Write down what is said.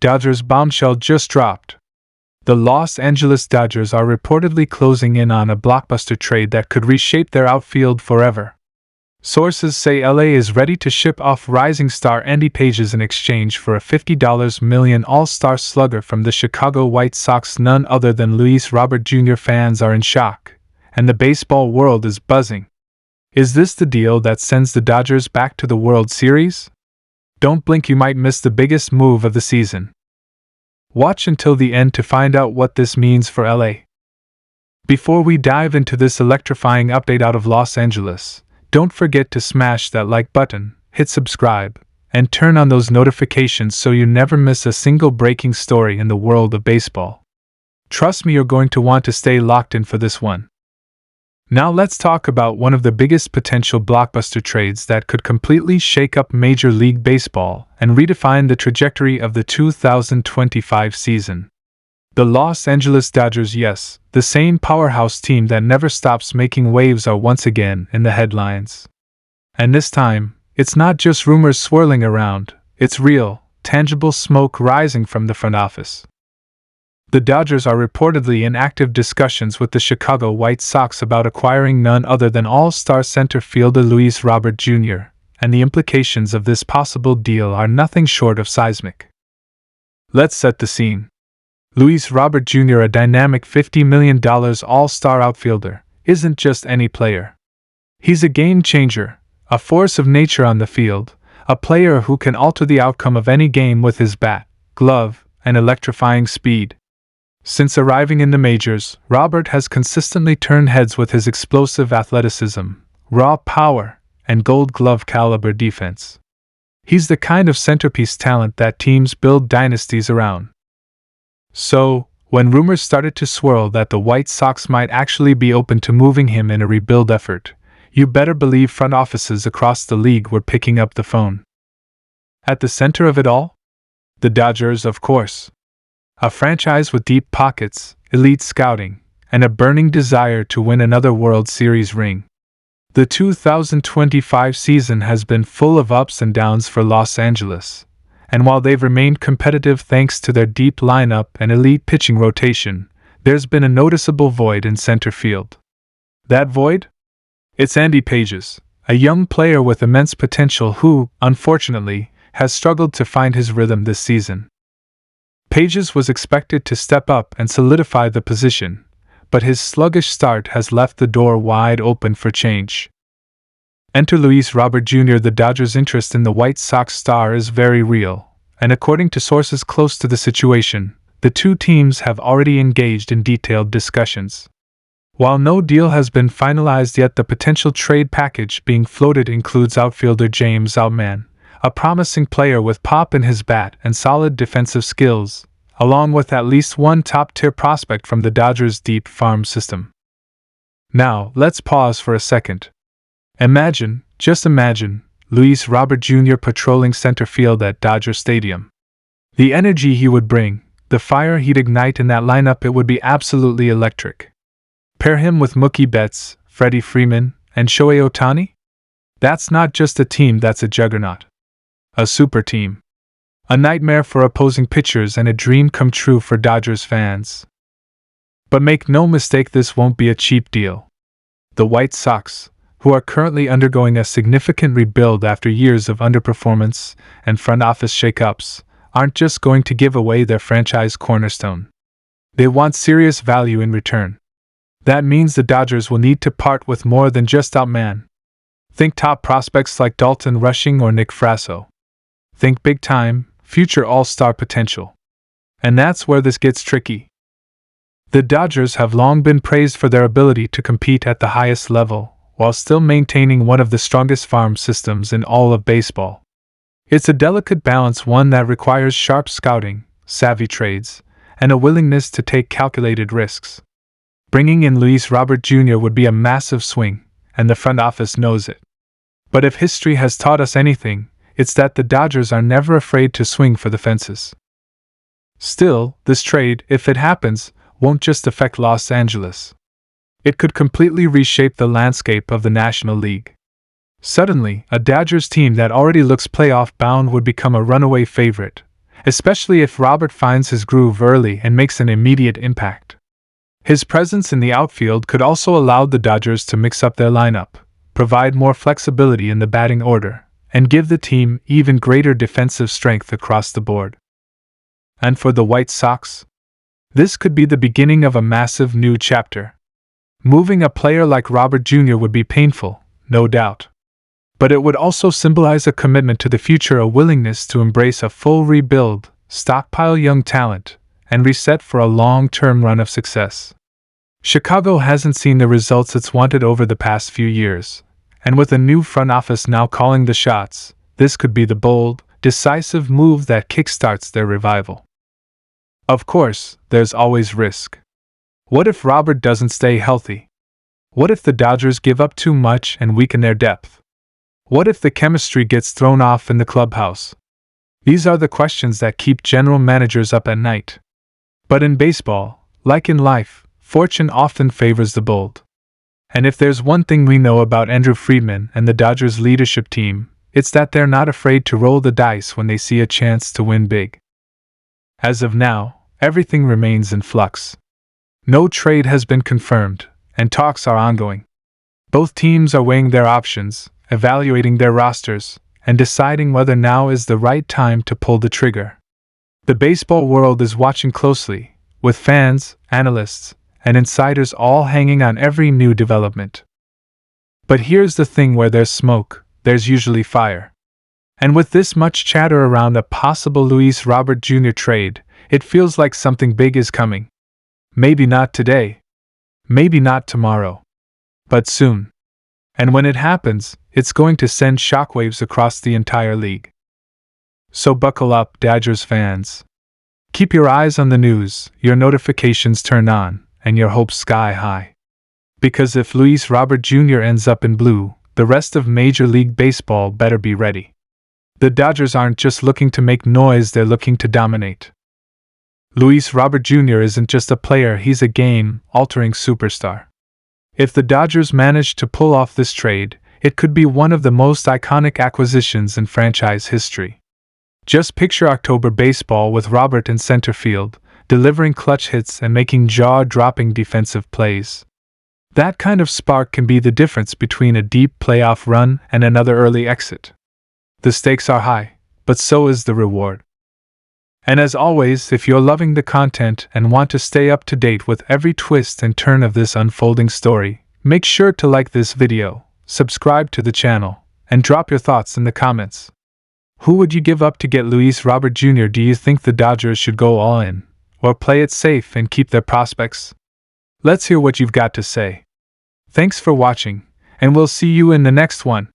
Dodgers bombshell just dropped. The Los Angeles Dodgers are reportedly closing in on a blockbuster trade that could reshape their outfield forever. Sources say LA is ready to ship off rising star Andy Pages in exchange for a $50 million all-star slugger from the Chicago White Sox. None other than Luis Robert Jr. Fans are in shock, and the baseball world is buzzing. Is this the deal that sends the Dodgers back to the World Series? Don't blink, you might miss the biggest move of the season. Watch until the end to find out what this means for LA. Before we dive into this electrifying update out of Los Angeles, don't forget to smash that like button, hit subscribe, and turn on those notifications so you never miss a single breaking story in the world of baseball. Trust me, you're going to want to stay locked in for this one. Now let's talk about one of the biggest potential blockbuster trades that could completely shake up Major League Baseball and redefine the trajectory of the 2025 season. The Los Angeles Dodgers, yes, the same powerhouse team that never stops making waves, are once again in the headlines. And this time, it's not just rumors swirling around, it's real, tangible smoke rising from the front office. The Dodgers are reportedly in active discussions with the Chicago White Sox about acquiring none other than all-star center fielder Luis Robert Jr., and the implications of this possible deal are nothing short of seismic. Let's set the scene. Luis Robert Jr., a dynamic $50 million all-star outfielder, isn't just any player. He's a game-changer, a force of nature on the field, a player who can alter the outcome of any game with his bat, glove, and electrifying speed. Since arriving in the majors, Robert has consistently turned heads with his explosive athleticism, raw power, and Gold Glove caliber defense. He's the kind of centerpiece talent that teams build dynasties around. So, when rumors started to swirl that the White Sox might actually be open to moving him in a rebuild effort, you better believe front offices across the league were picking up the phone. At the center of it all? The Dodgers, of course. A franchise with deep pockets, elite scouting, and a burning desire to win another World Series ring. The 2025 season has been full of ups and downs for Los Angeles, and while they've remained competitive thanks to their deep lineup and elite pitching rotation, there's been a noticeable void in center field. That void? It's Andy Pages, a young player with immense potential who, unfortunately, has struggled to find his rhythm this season. Pages was expected to step up and solidify the position, but his sluggish start has left the door wide open for change. Enter Luis Robert Jr. The Dodgers' interest in the White Sox star is very real, and according to sources close to the situation, the two teams have already engaged in detailed discussions. While no deal has been finalized yet, the potential trade package being floated includes outfielder James Outman, a promising player with pop in his bat and solid defensive skills, along with at least one top-tier prospect from the Dodgers' deep farm system. Now, let's pause for a second. Imagine, just imagine, Luis Robert Jr. patrolling center field at Dodger Stadium. The energy he would bring, the fire he'd ignite in that lineup, it would be absolutely electric. Pair him with Mookie Betts, Freddie Freeman, and Shohei Ohtani? That's not just a team, that's a juggernaut. A super team. A nightmare for opposing pitchers and a dream come true for Dodgers fans. But make no mistake, this won't be a cheap deal. The White Sox, who are currently undergoing a significant rebuild after years of underperformance and front office shakeups, aren't just going to give away their franchise cornerstone. They want serious value in return. That means the Dodgers will need to part with more than just Outman. Think top prospects like Dalton Rushing or Nick Frasso. Think big-time, future all-star potential. And that's where this gets tricky. The Dodgers have long been praised for their ability to compete at the highest level, while still maintaining one of the strongest farm systems in all of baseball. It's a delicate balance, one that requires sharp scouting, savvy trades, and a willingness to take calculated risks. Bringing in Luis Robert Jr. would be a massive swing, and the front office knows it. But if history has taught us anything, it's that the Dodgers are never afraid to swing for the fences. Still, this trade, if it happens, won't just affect Los Angeles. It could completely reshape the landscape of the National League. Suddenly, a Dodgers team that already looks playoff-bound would become a runaway favorite, especially if Robert finds his groove early and makes an immediate impact. His presence in the outfield could also allow the Dodgers to mix up their lineup, provide more flexibility in the batting order, and give the team even greater defensive strength across the board. And for the White Sox, this could be the beginning of a massive new chapter. Moving a player like Robert Jr. would be painful, no doubt. But it would also symbolize a commitment to the future, a willingness to embrace a full rebuild, stockpile young talent, and reset for a long-term run of success. Chicago hasn't seen the results it's wanted over the past few years, and with a new front office now calling the shots, this could be the bold, decisive move that kickstarts their revival. Of course, there's always risk. What if Robert doesn't stay healthy? What if the Dodgers give up too much and weaken their depth? What if the chemistry gets thrown off in the clubhouse? These are the questions that keep general managers up at night. But in baseball, like in life, fortune often favors the bold. And if there's one thing we know about Andrew Freeman and the Dodgers leadership team, it's that they're not afraid to roll the dice when they see a chance to win big. As of now, everything remains in flux. No trade has been confirmed, and talks are ongoing. Both teams are weighing their options, evaluating their rosters, and deciding whether now is the right time to pull the trigger. The baseball world is watching closely, with fans, analysts, and insiders all hanging on every new development. But here's the thing: where there's smoke, there's usually fire. And with this much chatter around a possible Luis Robert Jr. trade, it feels like something big is coming. Maybe not today. Maybe not tomorrow. But soon. And when it happens, it's going to send shockwaves across the entire league. So buckle up, Dodgers fans. Keep your eyes on the news, your notifications turned on, and your hopes sky high. Because if Luis Robert Jr. ends up in blue, the rest of Major League Baseball better be ready. The Dodgers aren't just looking to make noise, they're looking to dominate. Luis Robert Jr. isn't just a player, he's a game-altering superstar. If the Dodgers manage to pull off this trade, it could be one of the most iconic acquisitions in franchise history. Just picture October baseball with Robert in center field, delivering clutch hits and making jaw-dropping defensive plays. That kind of spark can be the difference between a deep playoff run and another early exit. The stakes are high, but so is the reward. And as always, if you're loving the content and want to stay up to date with every twist and turn of this unfolding story, make sure to like this video, subscribe to the channel, and drop your thoughts in the comments. Who would you give up to get Luis Robert Jr.? Do you think the Dodgers should go all in, or play it safe and keep their prospects? Let's hear what you've got to say. Thanks for watching, and we'll see you in the next one.